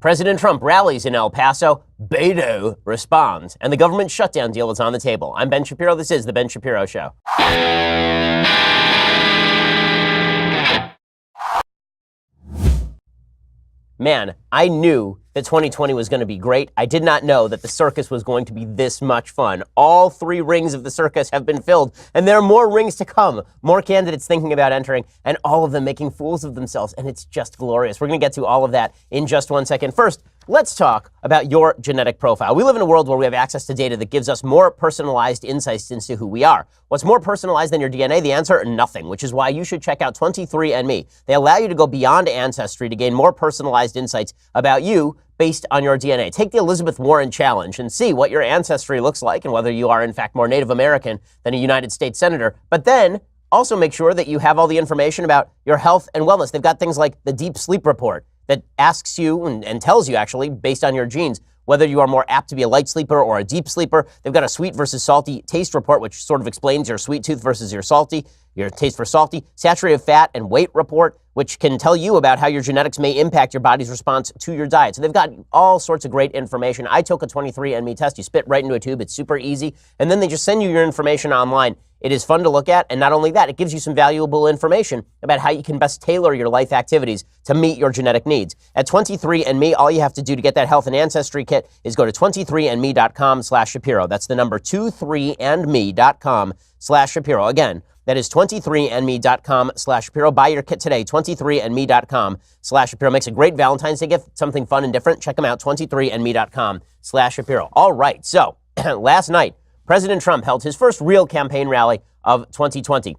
President Trump rallies in El Paso. Beto responds. And the government shutdown deal is on the table. I'm Ben Shapiro. This is The Ben Shapiro Show. Man, I knew that 2020 was going to be great. I did not know that the circus was going to be this much fun. All 3 rings of the circus have been filled, and there are more rings to come. More candidates thinking about entering, and all of them making fools of themselves, and it's just glorious. We're going to get to all of that in just 1 second. First, let's talk about your genetic profile. We live in a world where we have access to data that gives us more personalized insights into who we are. What's more personalized than your DNA? The answer, nothing, which is why you should check out 23andMe. They allow you to go beyond ancestry to gain more personalized insights about you based on your DNA. Take the Elizabeth Warren challenge and see what your ancestry looks like and whether you are, in fact, more Native American than a United States senator. But then also make sure that you have all the information about your health and wellness. They've got things like the Deep Sleep Report that asks you and tells you, actually, based on your genes, whether you are more apt to be a light sleeper or a deep sleeper. They've got a sweet versus salty taste report, which sort of explains your sweet tooth versus your taste for salty. Saturated fat and weight report, which can tell you about how your genetics may impact your body's response to your diet. So they've got all sorts of great information. I took a 23andMe test. You spit right into a tube. It's super easy. And then they just send you your information online. It is fun to look at, and not only that, it gives you some valuable information about how you can best tailor your life activities to meet your genetic needs. At 23andMe, all you have to do to get that health and ancestry kit is go to 23andme.com/Shapiro. That's the number 23andme.com/Shapiro. Again, that is 23andme.com/Shapiro. Buy your kit today, 23andme.com/Shapiro. Makes a great Valentine's Day gift, something fun and different. Check them out, 23andme.com/Shapiro. All right, so last night, President Trump held his first real campaign rally of 2020.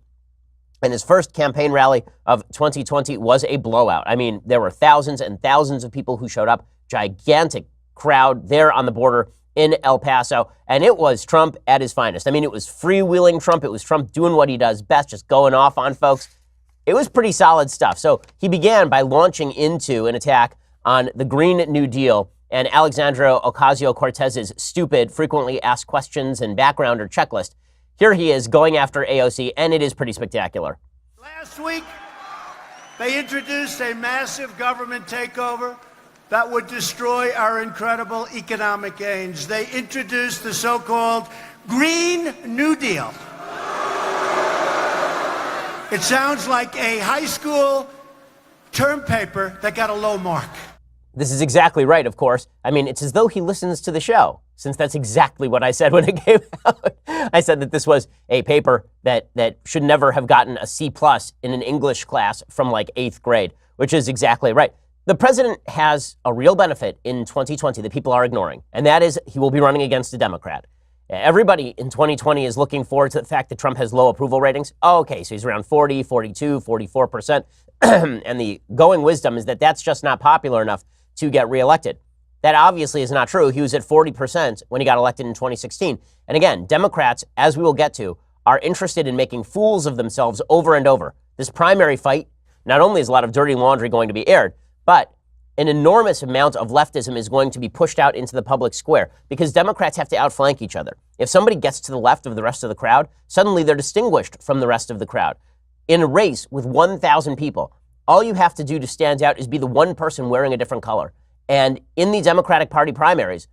And his first campaign rally of 2020 was a blowout. I mean, there were thousands and thousands of people who showed up, gigantic crowd there on the border in El Paso, and it was Trump at his finest. I mean, it was freewheeling Trump. It was Trump doing what he does best, just going off on folks. It was pretty solid stuff. So he began by launching into an attack on the Green New Deal and Alexandria Ocasio-Cortez's stupid, frequently asked questions and background or checklist. Here he is going after AOC, and it is pretty spectacular. Last week, they introduced a massive government takeover that would destroy our incredible economic gains. They introduced the so-called Green New Deal. It sounds like a high school term paper that got a low mark. This is exactly right, of course. I mean, it's as though he listens to the show, since that's exactly what I said when it came out. I said that this was a paper that should never have gotten a C+ in an English class from like 8th grade, which is exactly right. The president has a real benefit in 2020 that people are ignoring, and that is he will be running against a Democrat. Everybody in 2020 is looking forward to the fact that Trump has low approval ratings. Oh, okay, so he's around 40, 42, 44%. And the going wisdom is that that's just not popular enough to get reelected. That obviously is not true. He was at 40% when he got elected in 2016. And again, Democrats, as we will get to, are interested in making fools of themselves over and over. This primary fight, not only is a lot of dirty laundry going to be aired, but an enormous amount of leftism is going to be pushed out into the public square because Democrats have to outflank each other. If somebody gets to the left of the rest of the crowd, suddenly they're distinguished from the rest of the crowd. In a race with 1,000 people, all you have to do to stand out is be the one person wearing a different color. And in the Democratic Party primaries,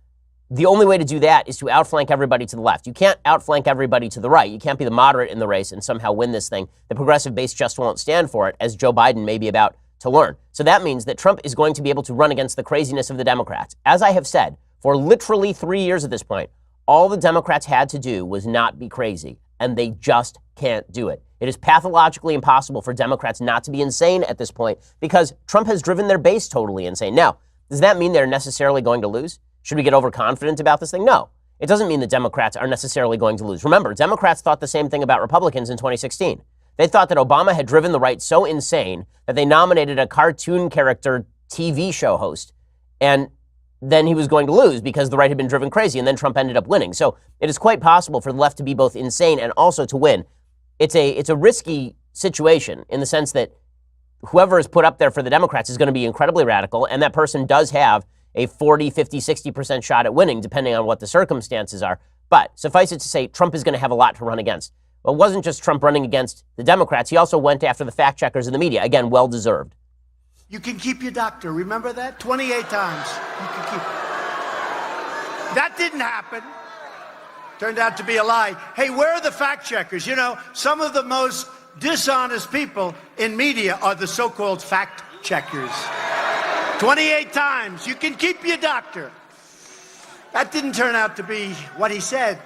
the only way to do that is to outflank everybody to the left. You can't outflank everybody to the right. You can't be the moderate in the race and somehow win this thing. The progressive base just won't stand for it, as Joe Biden may be about to learn. So that means that Trump is going to be able to run against the craziness of the Democrats. As I have said, for literally 3 years at this point, all the Democrats had to do was not be crazy, and they just can't do it. It is pathologically impossible for Democrats not to be insane at this point because Trump has driven their base totally insane. Now, does that mean they're necessarily going to lose? Should we get overconfident about this thing? No. It doesn't mean that Democrats are necessarily going to lose. Remember, Democrats thought the same thing about Republicans in 2016. They thought that Obama had driven the right so insane that they nominated a cartoon character TV show host, and then he was going to lose because the right had been driven crazy, and then Trump ended up winning. So it is quite possible for the left to be both insane and also to win. It's a risky situation in the sense that whoever is put up there for the Democrats is going to be incredibly radical, and that person does have a 40, 50, 60% shot at winning, depending on what the circumstances are. But suffice it to say, Trump is going to have a lot to run against. Well, it wasn't just Trump running against the Democrats. He also went after the fact checkers and the media. Again, well-deserved. You can keep your doctor. Remember that? 28 times. You can keep. That didn't happen. Turned out to be a lie. Hey, where are the fact checkers? You know, some of the most dishonest people in media are the so-called fact checkers. 28 times. You can keep your doctor. That didn't turn out to be what he said.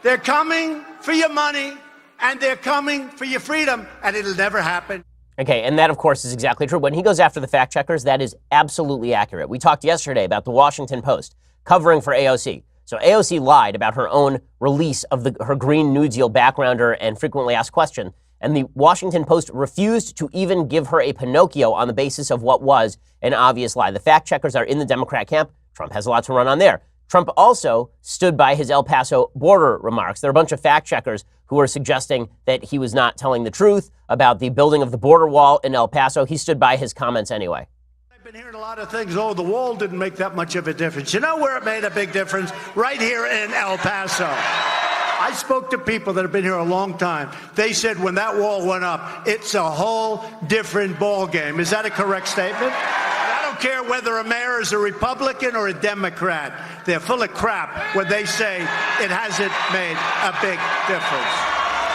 They're coming for your money, and they're coming for your freedom, and it'll never happen. Okay, and that, of course, is exactly true. When he goes after the fact checkers, that is absolutely accurate. We talked yesterday about the Washington Post covering for AOC. So AOC lied about her own release of her Green New Deal backgrounder and frequently asked question. And the Washington Post refused to even give her a Pinocchio on the basis of what was an obvious lie. The fact checkers are in the Democrat camp. Trump has a lot to run on there. Trump also stood by his El Paso border remarks. There are a bunch of fact checkers who are suggesting that he was not telling the truth about the building of the border wall in El Paso. He stood by his comments anyway. I've been hearing a lot of things. Oh, the wall didn't make that much of a difference. You know where it made a big difference? Right here in El Paso. I spoke to people that have been here a long time. They said when that wall went up, it's a whole different ball game. Is that a correct statement? I don't care whether a mayor is a Republican or a Democrat. They're full of crap when they say it hasn't made a big difference.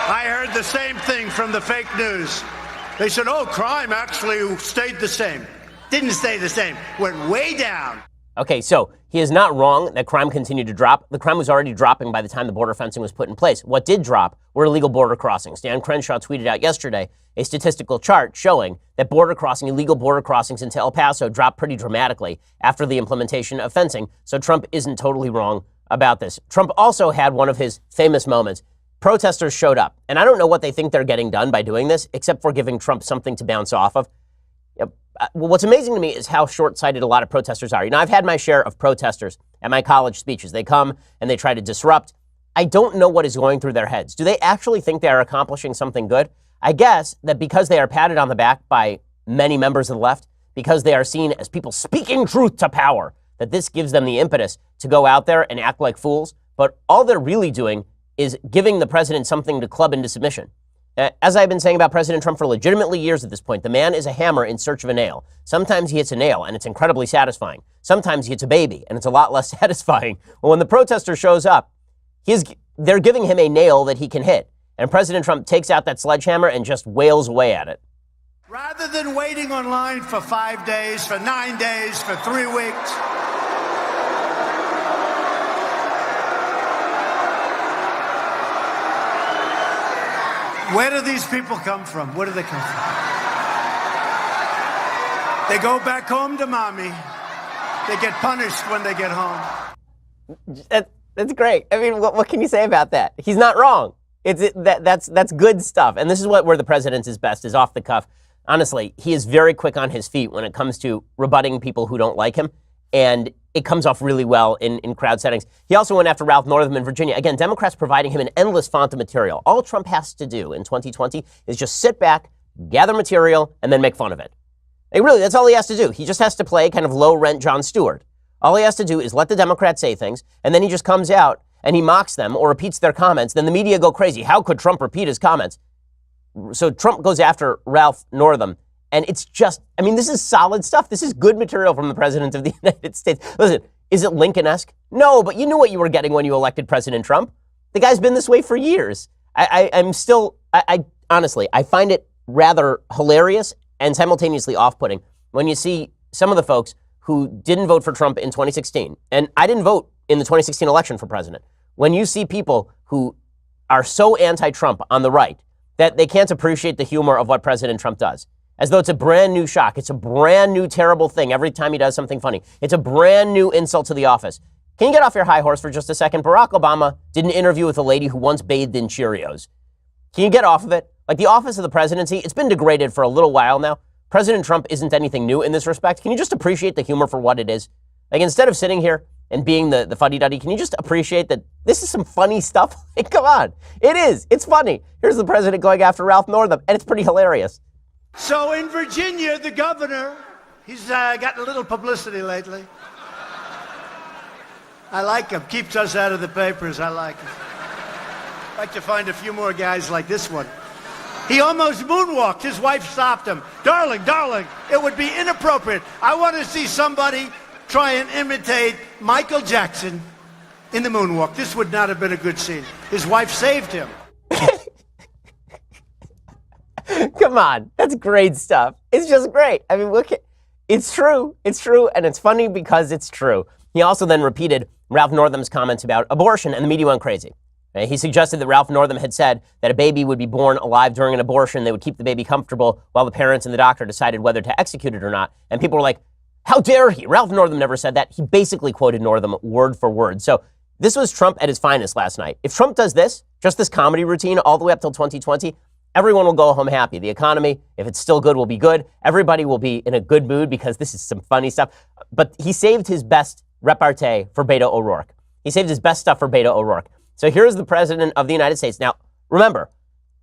I heard the same thing from the fake news. They said, oh, crime actually stayed the same. Didn't stay the same. Went way down. Okay, so he is not wrong that crime continued to drop. The crime was already dropping by the time the border fencing was put in place. What did drop were illegal border crossings. Dan Crenshaw tweeted out yesterday a statistical chart showing that illegal border crossings into El Paso dropped pretty dramatically after the implementation of fencing. So Trump isn't totally wrong about this. Trump also had one of his famous moments. Protesters showed up, and I don't know what they think they're getting done by doing this, except for giving Trump something to bounce off of. Well, what's amazing to me is how short-sighted a lot of protesters are. You know, I've had my share of protesters at my college speeches. They come and they try to disrupt. I don't know what is going through their heads. Do they actually think they are accomplishing something good? I guess that because they are patted on the back by many members of the left, because they are seen as people speaking truth to power, that this gives them the impetus to go out there and act like fools. But all they're really doing is giving the president something to club into submission. As I've been saying about President Trump for legitimately years at this point, the man is a hammer in search of a nail. Sometimes he hits a nail, and it's incredibly satisfying. Sometimes he hits a baby, and it's a lot less satisfying. Well, when the protester shows up, they're giving him a nail that he can hit. And President Trump takes out that sledgehammer and just wails away at it. Rather than waiting online for 5 days, for 9 days, for 3 weeks, where do these people come from? Where do they come from? They go back home to mommy. They get punished when they get home. That's great. I mean, what can you say about that? He's not wrong. That's good stuff. And this is where the president is best, is off the cuff. Honestly, he is very quick on his feet when it comes to rebutting people who don't like him. And it comes off really well in crowd settings. He also went after Ralph Northam in Virginia. Again, Democrats providing him an endless font of material. All Trump has to do in 2020 is just sit back, gather material, and then make fun of it. Really, that's all he has to do. He just has to play kind of low-rent Jon Stewart. All he has to do is let the Democrats say things, and then he just comes out and he mocks them or repeats their comments. Then the media go crazy. How could Trump repeat his comments? So Trump goes after Ralph Northam. And it's just, I mean, this is solid stuff. This is good material from the president of the United States. Listen, is it Lincoln-esque? No, but you knew what you were getting when you elected President Trump. The guy's been this way for years. Honestly, I find it rather hilarious and simultaneously off-putting when you see some of the folks who didn't vote for Trump in 2016. And I didn't vote in the 2016 election for president. When you see people who are so anti-Trump on the right that they can't appreciate the humor of what President Trump does. As though it's a brand new shock. It's a brand new terrible thing every time he does something funny. It's a brand new insult to the office. Can you get off your high horse for just a second? Barack Obama did an interview with a lady who once bathed in Cheerios. Can you get off of it? Like the office of the presidency, it's been degraded for a little while now. President Trump isn't anything new in this respect. Can you just appreciate the humor for what it is? Like instead of sitting here and being the fuddy-duddy, can you just appreciate that this is some funny stuff? Like, come on. It is. It's funny. Here's the president going after Ralph Northam, and it's pretty hilarious. So in Virginia, the governor, he's gotten a little publicity lately. I like him. Keeps us out of the papers. I like him. I'd like to find a few more guys like this one. He almost moonwalked. His wife stopped him. Darling, it would be inappropriate. I want to see somebody try and imitate Michael Jackson in the moonwalk. This would not have been a good scene. His wife saved him. Come on, that's great stuff. It's just great. I mean, look, it's true, and it's funny because it's true. He also then repeated Ralph Northam's comments about abortion, and the media went crazy. He suggested that Ralph Northam had said that a baby would be born alive during an abortion. They would keep the baby comfortable while the parents and the doctor decided whether to execute it or not. And people were like, how dare he? Ralph Northam never said that. He basically quoted Northam word for word. So this was Trump at his finest last night. If Trump does this, just this comedy routine all the way up till 2020, everyone will go home happy. The economy, if it's still good, will be good. Everybody will be in a good mood because this is some funny stuff. But he saved his best repartee for Beto O'Rourke. He saved his best stuff for Beto O'Rourke. So here's the president of the United States. Now, remember,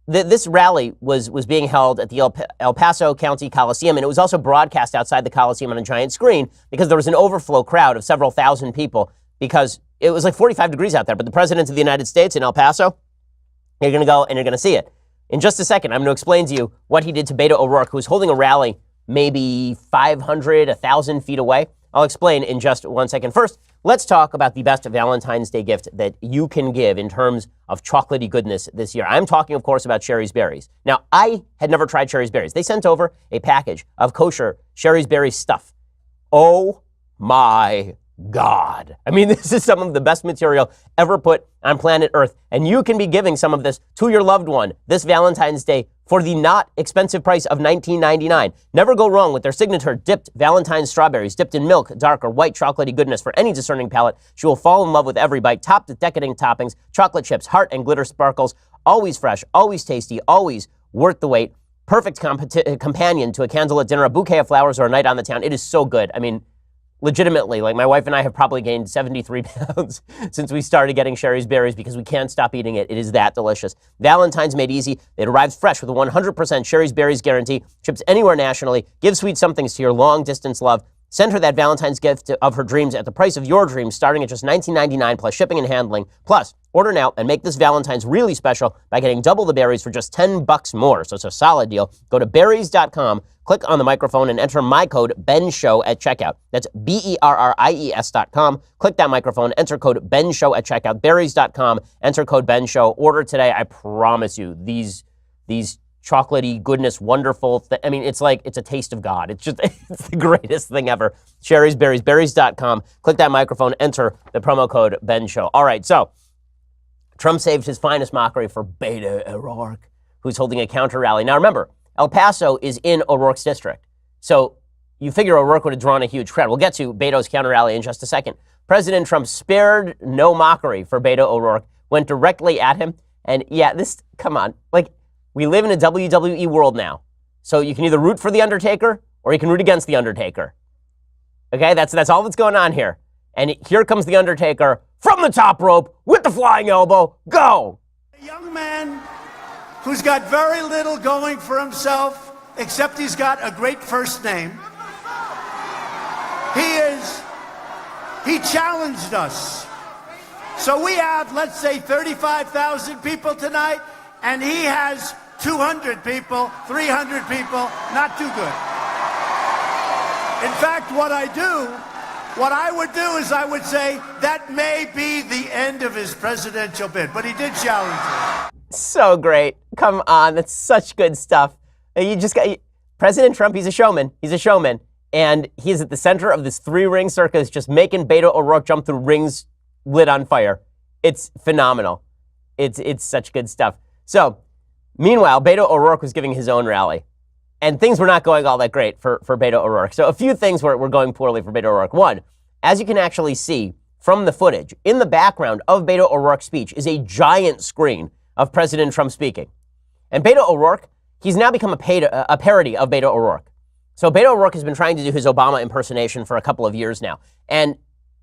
this rally was being held at the El Paso County Coliseum, and it was also broadcast outside the Coliseum on a giant screen because there was an overflow crowd of several thousand people because it was like 45 degrees out there. But the president of the United States in El Paso, you're going to go and you're going to see it. In just a second, I'm going to explain to you what he did to Beto O'Rourke, who was holding a rally maybe 500, 1,000 feet away. I'll explain in just 1 second. First, let's talk about the best Valentine's Day gift that you can give in terms of chocolatey goodness this year. I'm talking, of course, about Sherry's Berries. Now, I had never tried Sherry's Berries. They sent over a package of kosher Sherry's Berries stuff. Oh my God. I mean, this is some of the best material ever put on planet Earth. And you can be giving some of this to your loved one this Valentine's Day for the not expensive price of $19.99. Never go wrong with their signature dipped Valentine's strawberries, dipped in milk, dark or white chocolatey goodness for any discerning palate. She will fall in love with every bite, topped with decadent toppings, chocolate chips, heart and glitter sparkles, always fresh, always tasty, always worth the wait. Perfect companion to a candlelit dinner, a bouquet of flowers, or a night on the town. It is so good. I mean, legitimately, like my wife and I have probably gained 73 pounds since we started getting Sherry's Berries because we can't stop eating it. It is that delicious. Valentine's made easy. It arrives fresh with a 100% Sherry's Berries guarantee. Ships anywhere nationally. Give sweet somethings to your long distance love. Send her that Valentine's gift of her dreams at the price of your dreams, starting at just $19.99 plus shipping and handling. Plus, order now and make this Valentine's really special by getting double the berries for just $10 more. So it's a solid deal. Go to berries.com, click on the microphone, and enter my code BENSHOW at checkout. That's BERRIES.com. Click that microphone, enter code BENSHOW at checkout. Berries.com, enter code BENSHOW. Order today. I promise you, these chocolatey goodness, wonderful. I mean, it's like, it's a taste of God. It's just, it's the greatest thing ever. Sherry's Berries, berries.com. Click that microphone, enter the promo code BENSHOW. All right, so Trump saved his finest mockery for Beto O'Rourke, who's holding a counter rally. Now remember, El Paso is in O'Rourke's district. So you figure O'Rourke would have drawn a huge crowd. We'll get to Beto's counter rally in just a second. President Trump spared no mockery for Beto O'Rourke, went directly at him. And yeah, come on, like, we live in a WWE world now. So you can either root for The Undertaker or you can root against The Undertaker. Okay, that's all that's going on here. And here comes The Undertaker from the top rope with the flying elbow. Go! A young man who's got very little going for himself, except he's got a great first name. He challenged us. So we have, let's say, 35,000 people tonight, and he has 200 people, 300 people, not too good. In fact, what I would do is I would say that may be the end of his presidential bid, but he did challenge it. So great. Come on, that's such good stuff. President Trump, he's a showman. He's a showman. And he's at the center of this 3-ring circus, just making Beto O'Rourke jump through rings lit on fire. It's phenomenal. It's such good stuff. So, meanwhile, Beto O'Rourke was giving his own rally. And things were not going all that great for Beto O'Rourke. So a few things were going poorly for Beto O'Rourke. One, as you can actually see from the footage, in the background of Beto O'Rourke's speech is a giant screen of President Trump speaking. And Beto O'Rourke, he's now become a parody of Beto O'Rourke. So Beto O'Rourke has been trying to do his Obama impersonation for a couple of years now. And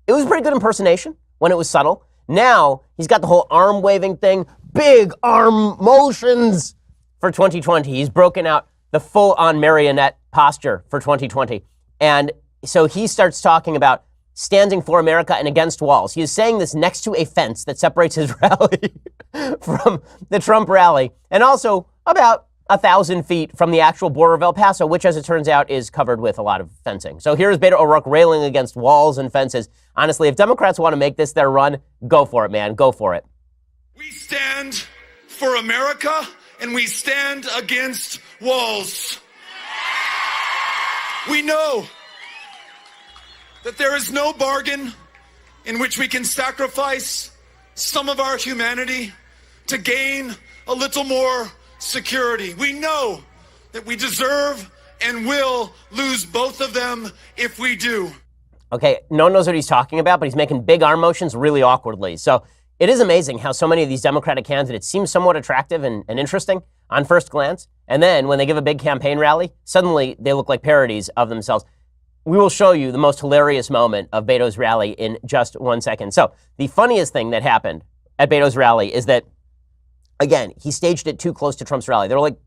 it was a pretty good impersonation when it was subtle. Now, he's got the whole arm waving thing, big arm motions for 2020. He's broken out the full-on marionette posture for 2020. And so he starts talking about standing for America and against walls. He is saying this next to a fence that separates his rally from the Trump rally, and also about 1,000 feet from the actual border of El Paso, which, as it turns out, is covered with a lot of fencing. So here's Beto O'Rourke railing against walls and fences. Honestly, if Democrats want to make this their run, go for it, man. Go for it. We stand for America, and we stand against walls. We know that there is no bargain in which we can sacrifice some of our humanity to gain a little more security. We know that we deserve and will lose both of them if we do. Okay, no one knows what he's talking about, but he's making big arm motions really awkwardly. So it is amazing how so many of these Democratic candidates seem somewhat attractive and interesting on first glance. And then when they give a big campaign rally, suddenly they look like parodies of themselves. We will show you the most hilarious moment of Beto's rally in just 1 second. So the funniest thing that happened at Beto's rally is that, again, he staged it too close to Trump's rally. There were like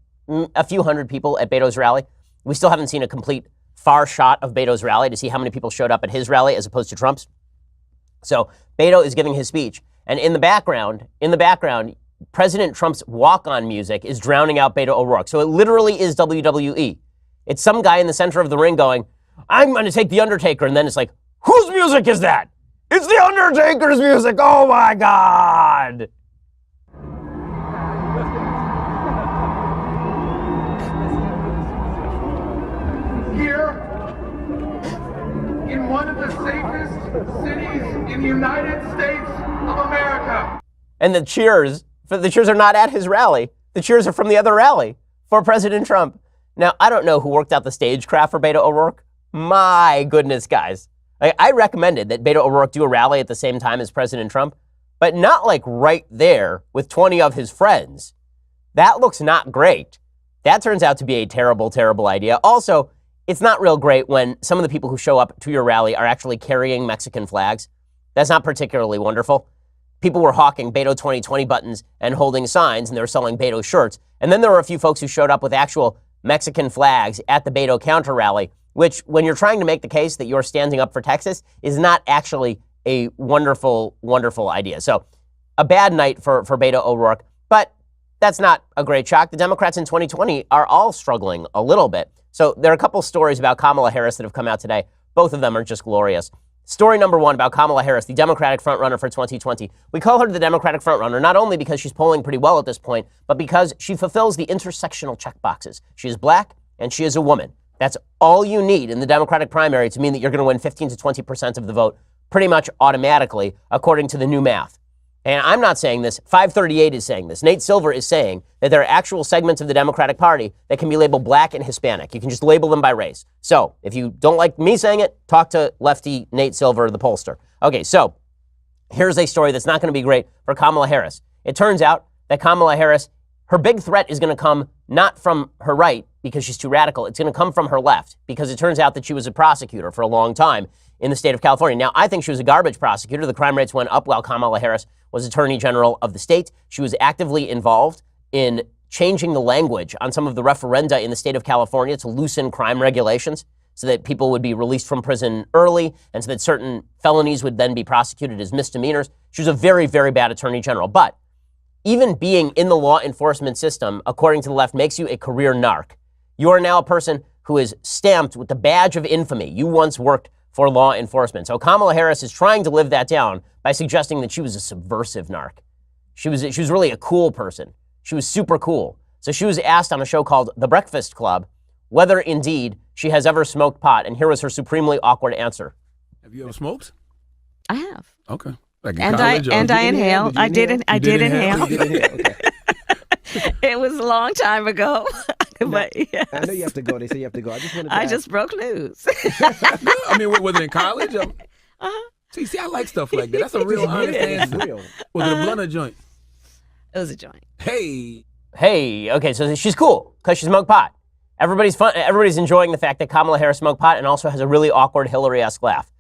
a few hundred people at Beto's rally. We still haven't seen a complete far shot of Beto's rally to see how many people showed up at his rally as opposed to Trump's. So Beto is giving his speech. And in the background, President Trump's walk-on music is drowning out Beto O'Rourke. So it literally is WWE. It's some guy in the center of the ring going, I'm going to take The Undertaker. And then it's like, whose music is that? It's The Undertaker's music. Oh, my God. Here, in one of the safest cities in the United States of America. And the cheers are not at his rally. The cheers are from the other rally for President Trump. Now, I don't know who worked out the stagecraft for Beto O'Rourke. My goodness, guys. I recommended that Beto O'Rourke do a rally at the same time as President Trump, but not like right there with 20 of his friends. That looks not great. That turns out to be a terrible, terrible idea. Also, it's not real great when some of the people who show up to your rally are actually carrying Mexican flags. That's not particularly wonderful. People were hawking Beto 2020 buttons and holding signs, and they were selling Beto shirts. And then there were a few folks who showed up with actual Mexican flags at the Beto counter rally, which, when you're trying to make the case that you're standing up for Texas, is not actually a wonderful, wonderful idea. So a bad night for Beto O'Rourke, but that's not a great shock. The Democrats in 2020 are all struggling a little bit. So there are a couple stories about Kamala Harris that have come out today. Both of them are just glorious. Story number one about Kamala Harris, the Democratic frontrunner for 2020. We call her the Democratic frontrunner not only because she's polling pretty well at this point, but because she fulfills the intersectional checkboxes. She is black and she is a woman. That's all you need in the Democratic primary to mean that you're going to win 15 to 20% of the vote pretty much automatically, according to the new math. And I'm not saying this. 538 is saying this. Nate Silver is saying that there are actual segments of the Democratic Party that can be labeled black and Hispanic. You can just label them by race. So if you don't like me saying it, talk to lefty Nate Silver, the pollster. Okay, so here's a story that's not going to be great for Kamala Harris. It turns out that Kamala Harris, her big threat is going to come not from her right because she's too radical. It's going to come from her left because it turns out that she was a prosecutor for a long time in the state of California. Now, I think she was a garbage prosecutor. The crime rates went up while Kamala Harris was Attorney General of the state. She was actively involved in changing the language on some of the referenda in the state of California to loosen crime regulations so that people would be released from prison early and so that certain felonies would then be prosecuted as misdemeanors. She was a very, very bad Attorney General. But even being in the law enforcement system, according to the left, makes you a career narc. You are now a person who is stamped with the badge of infamy. You once worked for law enforcement. So Kamala Harris is trying to live that down by suggesting that she was a subversive narc. She was really a cool person. She was super cool. So she was asked on a show called The Breakfast Club whether indeed she has ever smoked pot. And here was her supremely awkward answer. Have you ever smoked? I have. Okay. Like in And college, I inhaled. I did inhale. Okay. It was a long time ago. But yes. I know you have to go. They say you have to go. I just wanted to I ask. just broke news. I mean, was it in college? See, I like stuff like that. That's a real honest answer. Real. Was it a blunt or joint? It was a joint. Hey. Okay, so she's cool because she smoked pot. Everybody's enjoying the fact that Kamala Harris smoked pot and also has a really awkward Hillary-esque laugh.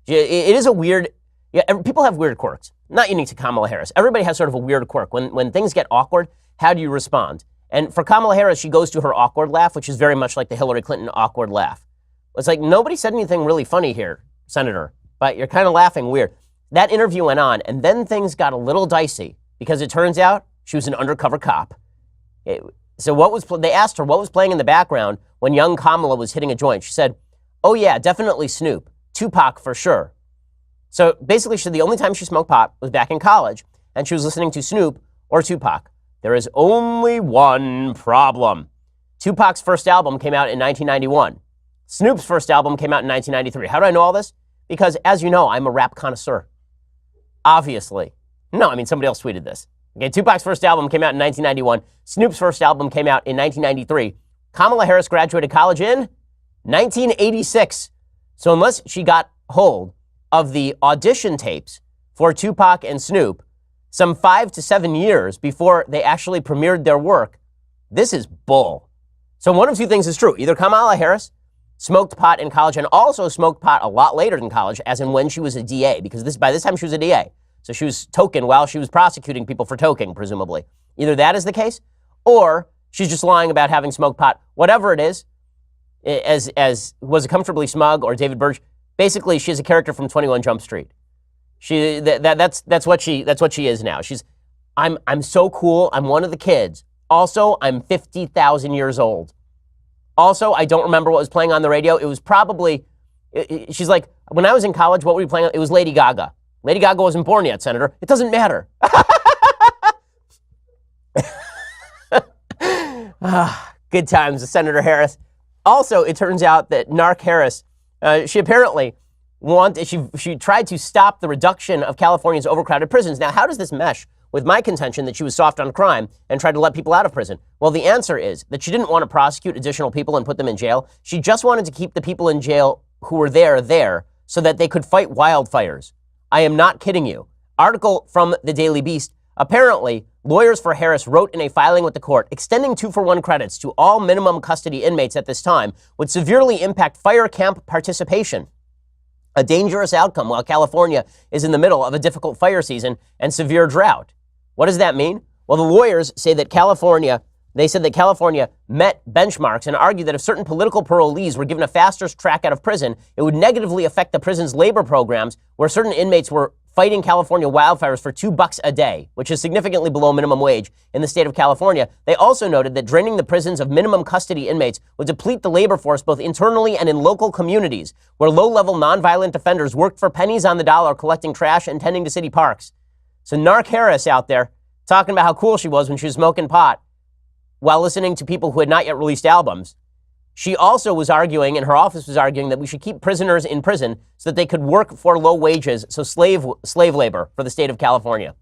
It is a weird, people have weird quirks. Not unique to Kamala Harris. Everybody has sort of a weird quirk. When things get awkward, how do you respond? And for Kamala Harris, she goes to her awkward laugh, which is very much like the Hillary Clinton awkward laugh. It's like, nobody said anything really funny here, Senator, but you're kind of laughing weird. That interview went on, and then things got a little dicey because it turns out she was an undercover cop. So they asked her what was playing in the background when young Kamala was hitting a joint. She said, "Oh yeah, definitely Snoop. Tupac for sure." So basically, she said the only time she smoked pot was back in college, and she was listening to Snoop or Tupac. There is only one problem. Tupac's first album came out in 1991. Snoop's first album came out in 1993. How do I know all this? Because, as you know, I'm a rap connoisseur. Obviously. No, I mean, somebody else tweeted this. Okay, Tupac's first album came out in 1991. Snoop's first album came out in 1993. Kamala Harris graduated college in 1986. So unless she got hold of the audition tapes for Tupac and Snoop some 5 to 7 years before they actually premiered their work, this is bull. So one of two things is true. Either Kamala Harris smoked pot in college and also smoked pot a lot later than college, as in when she was a DA, because by this time she was a DA. So she was token while she was prosecuting people for toking, presumably. Either that is the case, or she's just lying about having smoked pot. Whatever it is, as was it Comfortably Smug or David Burge, basically she's a character from 21 Jump Street. That's what she is now. I'm so cool. I'm one of the kids. Also, I'm 50,000 years old. Also, I don't remember what was playing on the radio. It was probably, she's like, when I was in college, what were we playing? It was Lady Gaga. Lady Gaga wasn't born yet, Senator. It doesn't matter. Good times with Senator Harris. Also, it turns out that Narc Harris, she apparently she tried to stop the reduction of California's overcrowded prisons. Now, how does this mesh with my contention that she was soft on crime and tried to let people out of prison? Well, the answer is that she didn't want to prosecute additional people and put them in jail. She just wanted to keep the people in jail who were there so that they could fight wildfires. I am not kidding you. Article from the Daily Beast. Apparently, lawyers for Harris wrote in a filing with the court, extending 2-for-1 credits to all minimum custody inmates at this time would severely impact fire camp participation. A dangerous outcome while California is in the middle of a difficult fire season and severe drought. What does that mean? Well, the lawyers say that California met benchmarks and argued that if certain political parolees were given a faster track out of prison, it would negatively affect the prison's labor programs where certain inmates were fighting California wildfires for $2 a day, which is significantly below minimum wage in the state of California. They also noted that draining the prisons of minimum custody inmates would deplete the labor force both internally and in local communities where low-level nonviolent offenders worked for pennies on the dollar collecting trash and tending to city parks. So Narc Harris out there talking about how cool she was when she was smoking pot while listening to people who had not yet released albums. She also was arguing, and her office was arguing, that we should keep prisoners in prison so that they could work for low wages, so slave labor for the state of California.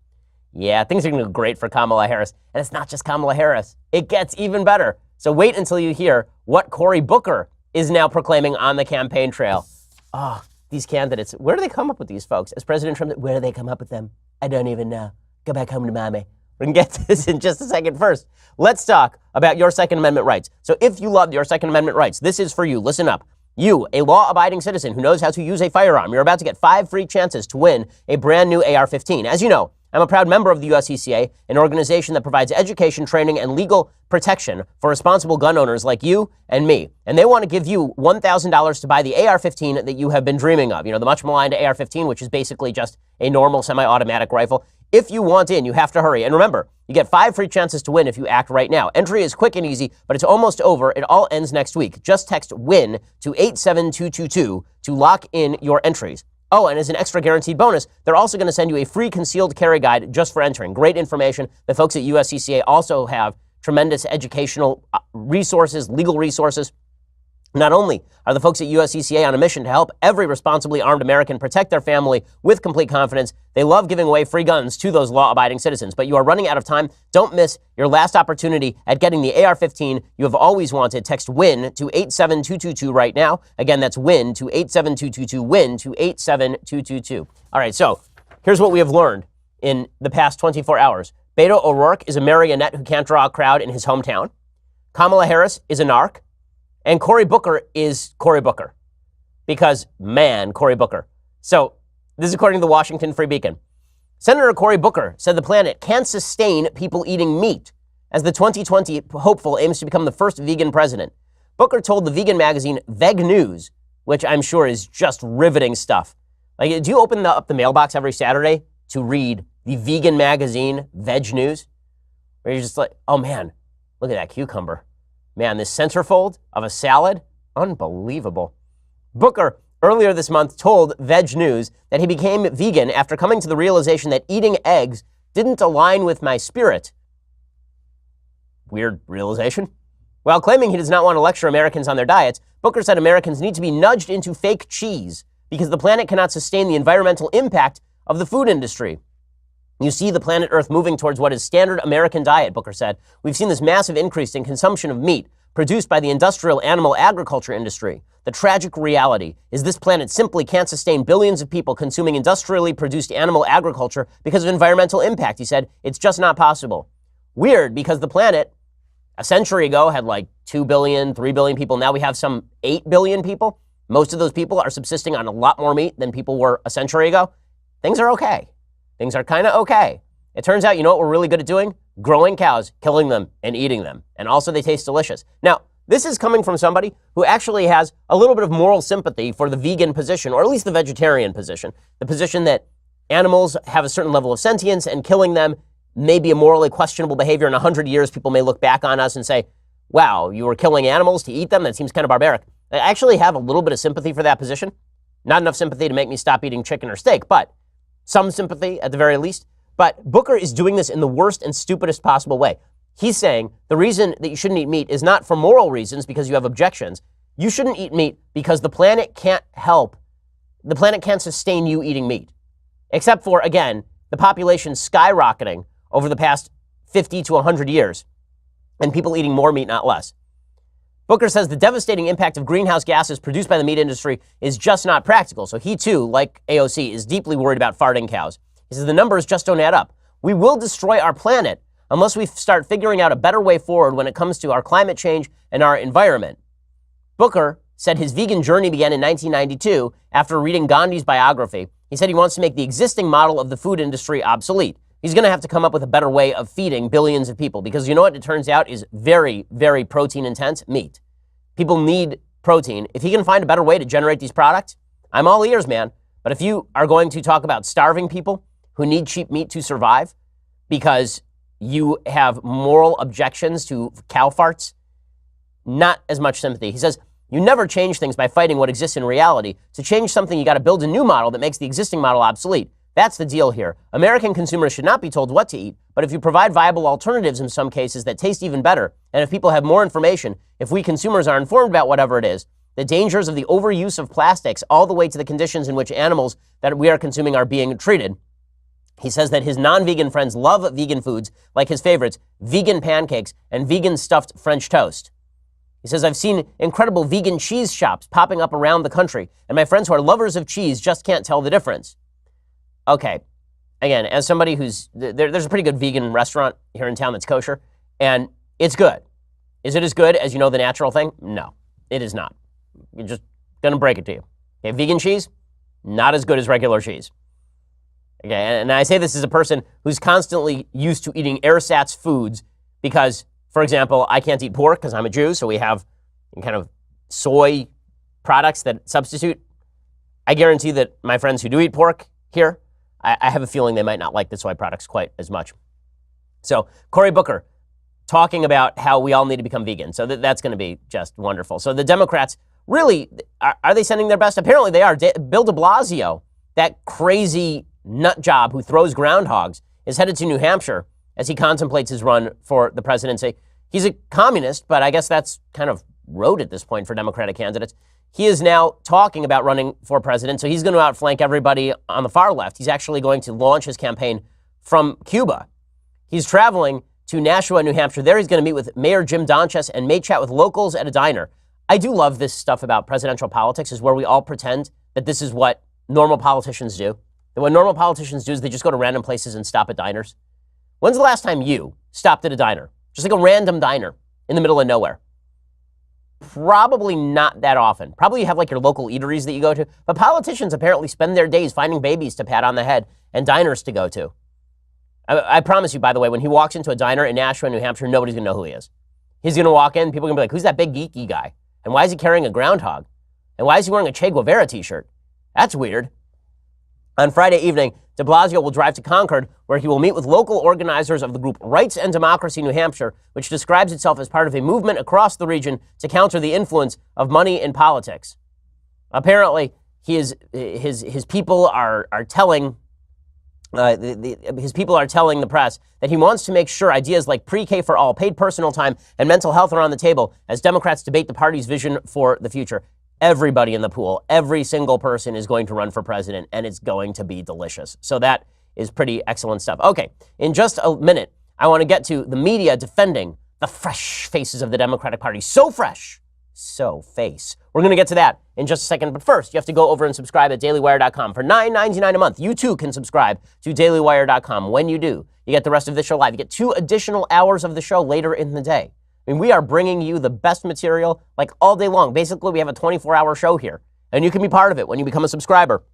Yeah, things are going to go great for Kamala Harris. And it's not just Kamala Harris. It gets even better. So wait until you hear what Cory Booker is now proclaiming on the campaign trail. Oh, these candidates, where do they come up with these folks? As President Trump, where do they come up with them? I don't even know. Go back home to mommy. We're going to get to this in just a second. First, let's talk about your Second Amendment rights. So if you love your Second Amendment rights, this is for you. Listen up. You, a law-abiding citizen who knows how to use a firearm, you're about to get 5 free chances to win a brand new AR-15. As you know, I'm a proud member of the USCCA, an organization that provides education, training, and legal protection for responsible gun owners like you and me. And they want to give you $1,000 to buy the AR-15 that you have been dreaming of. You know, the much maligned AR-15, which is basically just a normal semi-automatic rifle. If you want in, you have to hurry. And remember, you get 5 free chances to win if you act right now. Entry is quick and easy, but it's almost over. It all ends next week. Just text WIN to 87222 to lock in your entries. Oh, and as an extra guaranteed bonus, they're also going to send you a free concealed carry guide just for entering. Great information. The folks at USCCA also have tremendous educational resources, legal resources. Not only are the folks at USCCA on a mission to help every responsibly armed American protect their family with complete confidence, they love giving away free guns to those law-abiding citizens. But you are running out of time. Don't miss your last opportunity at getting the AR-15 you have always wanted. Text WIN to 87222 right now. Again, that's WIN to 87222, WIN to 87222. All right, so here's what we have learned in the past 24 hours. Beto O'Rourke is a marionette who can't draw a crowd in his hometown. Kamala Harris is a narc. And Cory Booker is Cory Booker. Because, man, Cory Booker. So, this is according to the Washington Free Beacon. Senator Cory Booker said the planet can't sustain people eating meat as the 2020 hopeful aims to become the first vegan president. Booker told the vegan magazine Veg News, which I'm sure is just riveting stuff. Like, do you open up the mailbox every Saturday to read the vegan magazine Veg News? Where you're just like, oh man, Look at that cucumber. Man, this centerfold of a salad, unbelievable. Booker earlier this month told Veg News that he became vegan after coming to the realization that eating eggs didn't align with my spirit. Weird realization. While claiming he does not want to lecture Americans on their diets, Booker said Americans need to be nudged into fake cheese because the planet cannot sustain the environmental impact of the food industry. You see the planet Earth moving towards what is standard American diet, Booker said. We've seen this massive increase in consumption of meat produced by the industrial animal agriculture industry. The tragic reality is this planet simply can't sustain billions of people consuming industrially produced animal agriculture because of environmental impact, he said. It's just not possible. Weird, because the planet a century ago had like 2 billion, 3 billion people. Now we have some 8 billion people. Most of those people are subsisting on a lot more meat than people were a century ago. Things are okay. Things are kind of okay. It turns out, you know what we're really good at doing? Growing cows, killing them, and eating them. And also they taste delicious. Now, this is coming from somebody who actually has a little bit of moral sympathy for the vegan position, or at least the vegetarian position. The position that animals have a certain level of sentience and killing them may be a morally questionable behavior. In 100 years, people may look back on us and say, wow, you were killing animals to eat them? That seems kind of barbaric. I actually have a little bit of sympathy for that position. Not enough sympathy to make me stop eating chicken or steak, but some sympathy at the very least. But Booker is doing this in the worst and stupidest possible way. He's saying the reason that you shouldn't eat meat is not for moral reasons because you have objections. You shouldn't eat meat because the planet can't sustain you eating meat. Except for, again, the population skyrocketing over the past 50 to 100 years and people eating more meat, not less. Booker says the devastating impact of greenhouse gases produced by the meat industry is just not practical. So he too, like AOC, is deeply worried about farting cows. He says the numbers just don't add up. We will destroy our planet unless we start figuring out a better way forward when it comes to our climate change and our environment. Booker said his vegan journey began in 1992 after reading Gandhi's biography. He said he wants to make the existing model of the food industry obsolete. He's going to have to come up with a better way of feeding billions of people because you know what it turns out is very, very protein intense? Meat. People need protein. If he can find a better way to generate these products, I'm all ears, man. But if you are going to talk about starving people who need cheap meat to survive because you have moral objections to cow farts, not as much sympathy. He says, you never change things by fighting what exists in reality. To change something, you got to build a new model that makes the existing model obsolete. That's the deal here. American consumers should not be told what to eat, but if you provide viable alternatives in some cases that taste even better, and if people have more information, if we consumers are informed about whatever it is, the dangers of the overuse of plastics all the way to the conditions in which animals that we are consuming are being treated. He says that his non-vegan friends love vegan foods, like his favorites, vegan pancakes and vegan stuffed French toast. He says, I've seen incredible vegan cheese shops popping up around the country, and my friends who are lovers of cheese just can't tell the difference. Okay, again, as somebody there's a pretty good vegan restaurant here in town that's kosher, and it's good. Is it as good as, the natural thing? No, it is not. You're just going to break it to you. Okay, vegan cheese, not as good as regular cheese. Okay, and I say this as a person who's constantly used to eating ersatz foods because, for example, I can't eat pork because I'm a Jew, so we have kind of soy products that substitute. I guarantee that my friends who do eat pork here, I have a feeling they might not like the soy products quite as much. So Cory Booker talking about how we all need to become vegan. So that's going to be just wonderful. So the Democrats really, are they sending their best? Apparently they are. Bill de Blasio, that crazy nut job who throws groundhogs, is headed to New Hampshire as he contemplates his run for the presidency. He's a communist, but I guess that's kind of rote at this point for Democratic candidates. He is now talking about running for president, so he's going to outflank everybody on the far left. He's actually going to launch his campaign from Cuba. He's traveling to Nashua, New Hampshire. There he's going to meet with Mayor Jim Donches and may chat with locals at a diner. I do love this stuff about presidential politics, is where we all pretend that this is what normal politicians do. That what normal politicians do is they just go to random places and stop at diners. When's the last time you stopped at a diner? Just like a random diner in the middle of nowhere. Probably not that often. Probably you have like your local eateries that you go to. But politicians apparently spend their days finding babies to pat on the head and diners to go to. I promise you, by the way, when he walks into a diner in Nashua, New Hampshire, nobody's going to know who he is. He's going to walk in, people are going to be like, who's that big geeky guy? And why is he carrying a groundhog? And why is he wearing a Che Guevara t-shirt? That's weird. On Friday evening, de Blasio will drive to Concord, where he will meet with local organizers of the group Rights and Democracy New Hampshire, which describes itself as part of a movement across the region to counter the influence of money in politics. Apparently, his people are telling the press that he wants to make sure ideas like pre-K for all, paid personal time, and mental health are on the table as Democrats debate the party's vision for the future. Everybody in the pool, every single person is going to run for president, and it's going to be delicious. So that is pretty excellent stuff. Okay, in just a minute, I want to get to the media defending the fresh faces of the Democratic Party. So fresh, so face. We're going to get to that in just a second. But first, you have to go over and subscribe at dailywire.com. For $9.99 a month, you too can subscribe to dailywire.com. When you do, you get the rest of the show live. You get 2 additional hours of the show later in the day. I mean, we are bringing you the best material like all day long. Basically, we have a 24-hour show here, and you can be part of it when you become a subscriber.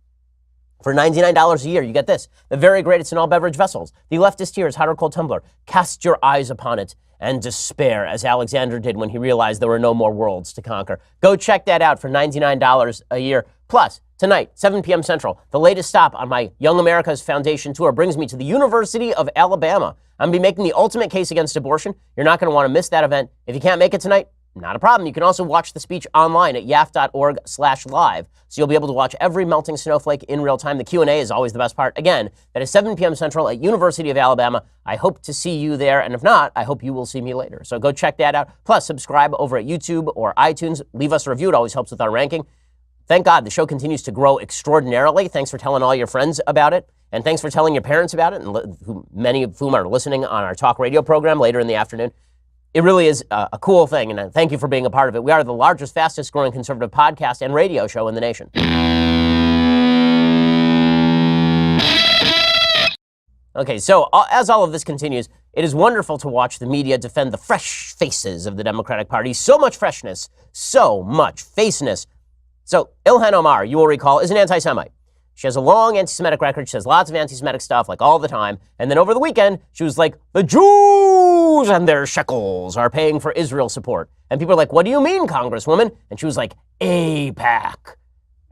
For $99 a year, you get this: the very greatest in all beverage vessels, the leftist tears hot or cold tumbler. Cast your eyes upon it and despair, as Alexander did when he realized there were no more worlds to conquer. Go check that out for $99 a year. Plus, tonight, 7 p.m. Central, the latest stop on my Young America's Foundation tour brings me to the University of Alabama. I'm going to be making the ultimate case against abortion. You're not going to want to miss that event. If you can't make it tonight, not a problem. You can also watch the speech online at yaf.org/live. So you'll be able to watch every melting snowflake in real time. The Q&A is always the best part. Again, that is 7 p.m. Central at University of Alabama. I hope to see you there. And if not, I hope you will see me later. So go check that out. Plus, subscribe over at YouTube or iTunes. Leave us a review. It always helps with our ranking. Thank God the show continues to grow extraordinarily. Thanks for telling all your friends about it. And thanks for telling your parents about it, and many of whom are listening on our talk radio program later in the afternoon. It really is a cool thing, and thank you for being a part of it. We are the largest, fastest growing conservative podcast and radio show in the nation. Okay, so as all of this continues, it is wonderful to watch the media defend the fresh faces of the Democratic Party. So much freshness, so much faceness. So Ilhan Omar, you will recall, is an anti-Semite. She has a long anti-Semitic record. She says lots of anti-Semitic stuff, like all the time. And then over the weekend, she was like, the Jews and their shekels are paying for Israel support. And people are like, what do you mean, Congresswoman? And she was like, AIPAC.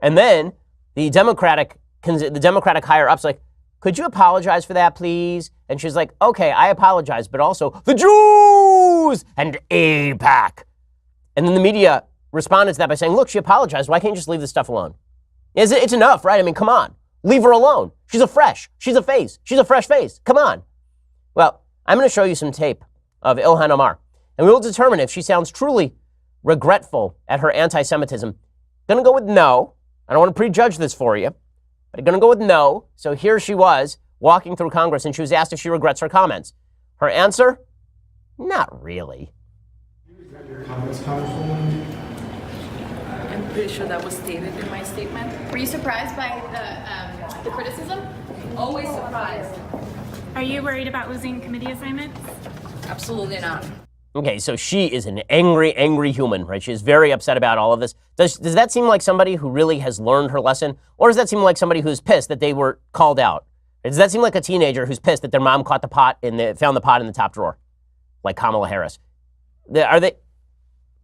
And then the Democratic higher-ups like, could you apologize for that, please? And she's like, okay, I apologize, but also the Jews and AIPAC. And then the media responded to that by saying, look, she apologized. Why can't you just leave this stuff alone? It's enough, right? I mean, come on. Leave her alone. She's a face. She's a fresh face. Come on. Well, I'm going to show you some tape of Ilhan Omar, and we will determine if she sounds truly regretful at her anti-Semitism. Going to go with no. I don't want to prejudge this for you, but I'm going to go with no. So here she was walking through Congress, and she was asked if she regrets her comments. Her answer? Not really. Is that your comments, Congresswoman? I'm pretty sure that was stated in my statement. Were you surprised by the criticism? Always surprised. Are you worried about losing committee assignments? Absolutely not. Okay, so she is an angry, angry human, right? She is very upset about all of this. Does that seem like somebody who really has learned her lesson? Or does that seem like somebody who's pissed that they were called out? Does that seem like a teenager who's pissed that their mom found the pot in the top drawer? Like Kamala Harris.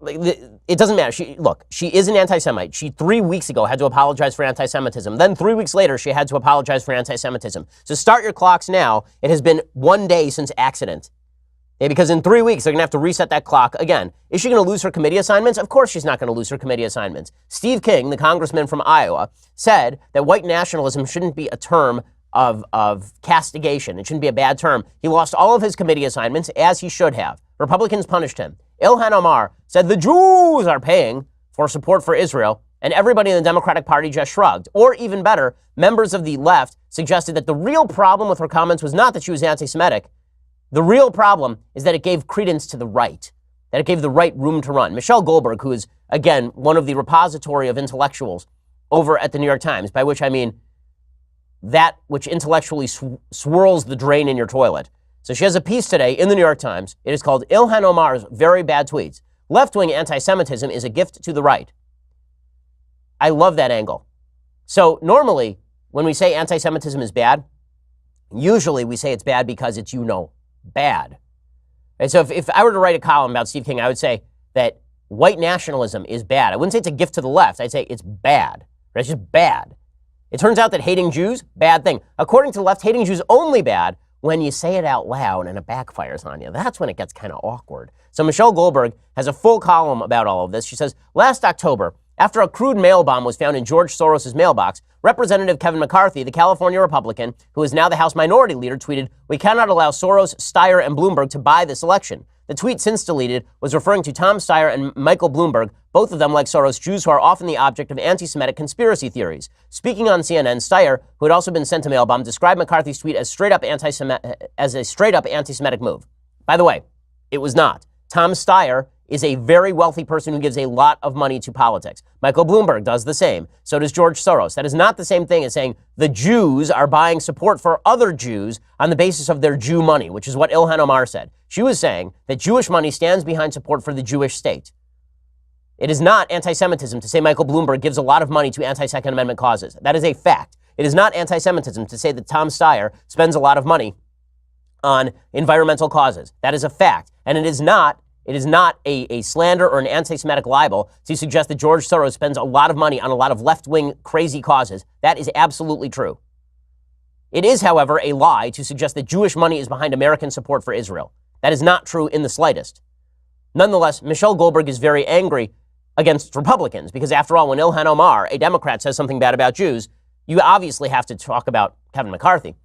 It doesn't matter. She is an anti-Semite. She 3 weeks ago had to apologize for anti-Semitism. Then 3 weeks later, she had to apologize for anti-Semitism. So start your clocks now. It has been 1 day since accident. Yeah, because in 3 weeks, they're going to have to reset that clock again. Is she going to lose her committee assignments? Of course she's not going to lose her committee assignments. Steve King, the congressman from Iowa, said that white nationalism shouldn't be a term of castigation. It shouldn't be a bad term. He lost all of his committee assignments, as he should have. Republicans punished him. Ilhan Omar said the Jews are paying for support for Israel, and everybody in the Democratic Party just shrugged. Or even better, members of the left suggested that the real problem with her comments was not that she was anti-Semitic. The real problem is that it gave credence to the right, that it gave the right room to run. Michelle Goldberg, who is, again, one of the repository of intellectuals over at the New York Times, by which I mean that which intellectually swirls the drain in your toilet. So she has a piece today in the New York Times. It is called Ilhan Omar's Very Bad Tweets. Left-wing anti-Semitism is a gift to the right. I love that angle. So normally, when we say anti-Semitism is bad, usually we say it's bad because it's, bad. And so if I were to write a column about Steve King, I would say that white nationalism is bad. I wouldn't say it's a gift to the left. I'd say it's bad. It's just bad. It turns out that hating Jews, bad thing. According to the left, hating Jews only bad when you say it out loud and it backfires on you. That's when it gets kind of awkward. So Michelle Goldberg has a full column about all of this. She says, last October, after a crude mail bomb was found in George Soros' mailbox, Representative Kevin McCarthy, the California Republican, who is now the House Minority Leader, tweeted, "We cannot allow Soros, Steyer, and Bloomberg to buy this election." The tweet, since deleted, was referring to Tom Steyer and Michael Bloomberg, both of them, like Soros, Jews who are often the object of anti-Semitic conspiracy theories. Speaking on CNN, Steyer, who had also been sent a mail bomb, described McCarthy's tweet as a straight-up anti-Semitic move. By the way, it was not. Tom Steyer is a very wealthy person who gives a lot of money to politics. Michael Bloomberg does the same. So does George Soros. That is not the same thing as saying the Jews are buying support for other Jews on the basis of their Jew money, which is what Ilhan Omar said. She was saying that Jewish money stands behind support for the Jewish state. It is not anti-Semitism to say Michael Bloomberg gives a lot of money to anti-Second Amendment causes. That is a fact. It is not anti-Semitism to say that Tom Steyer spends a lot of money on environmental causes. That is a fact. And it is not a slander or an anti-Semitic libel to suggest that George Soros spends a lot of money on a lot of left-wing crazy causes. That is absolutely true. It is, however, a lie to suggest that Jewish money is behind American support for Israel. That is not true in the slightest. Nonetheless, Michelle Goldberg is very angry against Republicans because, after all, when Ilhan Omar, a Democrat, says something bad about Jews, you obviously have to talk about Kevin McCarthy.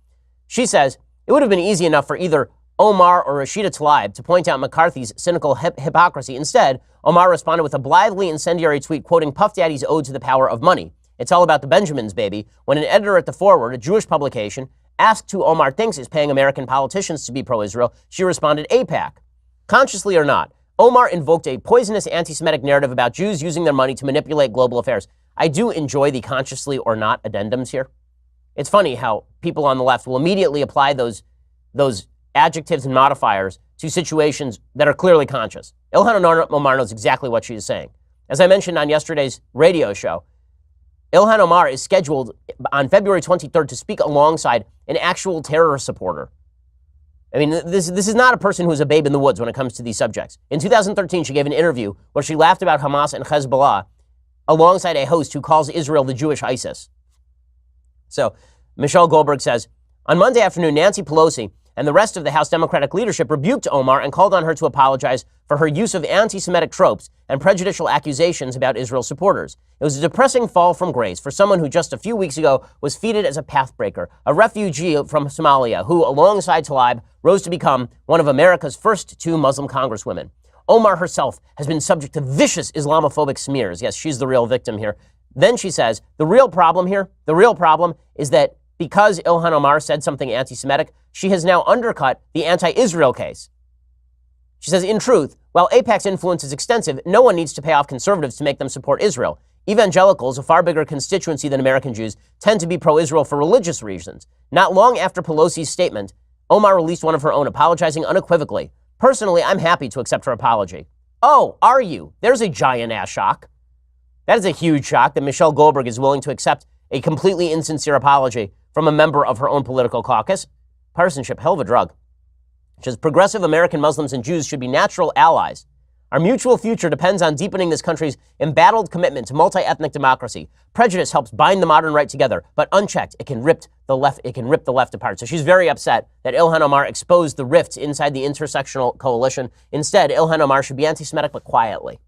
She says it would have been easy enough for either Omar or Rashida Tlaib to point out McCarthy's cynical hypocrisy. Instead, Omar responded with a blithely incendiary tweet quoting Puff Daddy's ode to the power of money. It's all about the Benjamins, baby. When an editor at The Forward, a Jewish publication, asked who Omar thinks is paying American politicians to be pro-Israel, she responded, AIPAC. Consciously or not, Omar invoked a poisonous anti-Semitic narrative about Jews using their money to manipulate global affairs. I do enjoy the consciously or not addendums here. It's funny how people on the left will immediately apply those adjectives and modifiers to situations that are clearly conscious. Ilhan Omar knows exactly what she is saying. As I mentioned on yesterday's radio show, Ilhan Omar is scheduled on February 23rd to speak alongside an actual terror supporter. I mean, this is not a person who is a babe in the woods when it comes to these subjects. In 2013, she gave an interview where she laughed about Hamas and Hezbollah alongside a host who calls Israel the Jewish ISIS. So Michelle Goldberg says, on Monday afternoon, Nancy Pelosi and the rest of the House Democratic leadership rebuked Omar and called on her to apologize for her use of anti-Semitic tropes and prejudicial accusations about Israel supporters. It was a depressing fall from grace for someone who just a few weeks ago was feted as a pathbreaker, a refugee from Somalia who, alongside Tlaib, rose to become one of America's first two Muslim congresswomen. Omar herself has been subject to vicious Islamophobic smears. Yes, she's the real victim here. Then she says, the real problem is that because Ilhan Omar said something anti-Semitic, she has now undercut the anti-Israel case. She says, in truth, while AIPAC's influence is extensive, no one needs to pay off conservatives to make them support Israel. Evangelicals, a far bigger constituency than American Jews, tend to be pro-Israel for religious reasons. Not long after Pelosi's statement, Omar released one of her own, apologizing unequivocally. Personally, I'm happy to accept her apology. Oh, are you? There's a giant-ass shock. That is a huge shock that Michelle Goldberg is willing to accept a completely insincere apology from a member of her own political caucus. Partisanship, hell of a drug. She says, progressive American Muslims and Jews should be natural allies. Our mutual future depends on deepening this country's embattled commitment to multi-ethnic democracy. Prejudice helps bind the modern right together, but unchecked, it can rip the left apart. So she's very upset that Ilhan Omar exposed the rifts inside the intersectional coalition. Instead, Ilhan Omar should be anti-Semitic, but quietly.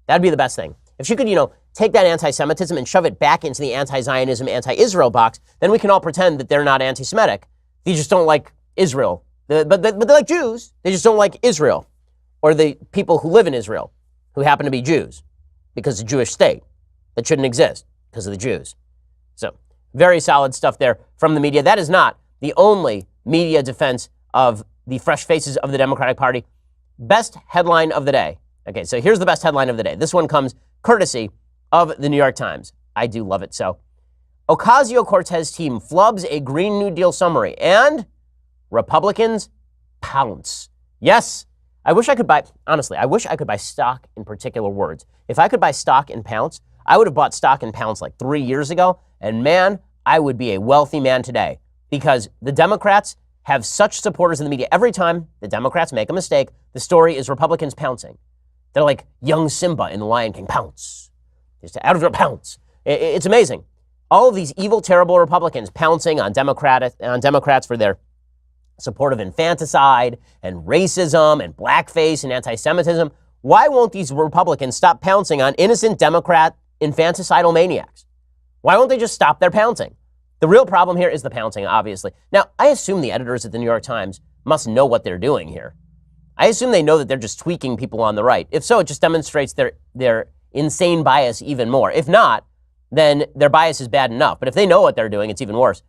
That'd be the best thing. If she could, take that anti-Semitism and shove it back into the anti-Zionism, anti-Israel box, then we can all pretend that they're not anti-Semitic. They just don't like Israel. But they like Jews. They just don't like Israel. Or the people who live in Israel, who happen to be Jews, because it's a Jewish state that shouldn't exist because of the Jews. So, very solid stuff there from the media. That is not the only media defense of the fresh faces of the Democratic Party. Best headline of the day. Okay, so here's the best headline of the day. This one comes courtesy of the New York Times. I do love it so. Ocasio-Cortez team flubs a Green New Deal summary, and Republicans pounce. Yes, I wish I could buy stock in particular words. If I could buy stock in pounce, I would have bought stock in pounce like 3 years ago, and man, I would be a wealthy man today, because the Democrats have such supporters in the media. Every time the Democrats make a mistake, the story is Republicans pouncing. They're like young Simba in The Lion King. Pounce. Just out of your pounce. It's amazing. All of these evil, terrible Republicans pouncing on Democrats for their support of infanticide and racism and blackface and anti-Semitism. Why won't these Republicans stop pouncing on innocent Democrat infanticidal maniacs? Why won't they just stop their pouncing? The real problem here is the pouncing, obviously. Now, I assume the editors at the New York Times must know what they're doing here. I assume they know that they're just tweaking people on the right. If so, it just demonstrates their insane bias even more. If not, then their bias is bad enough. But if they know what they're doing, it's even worse.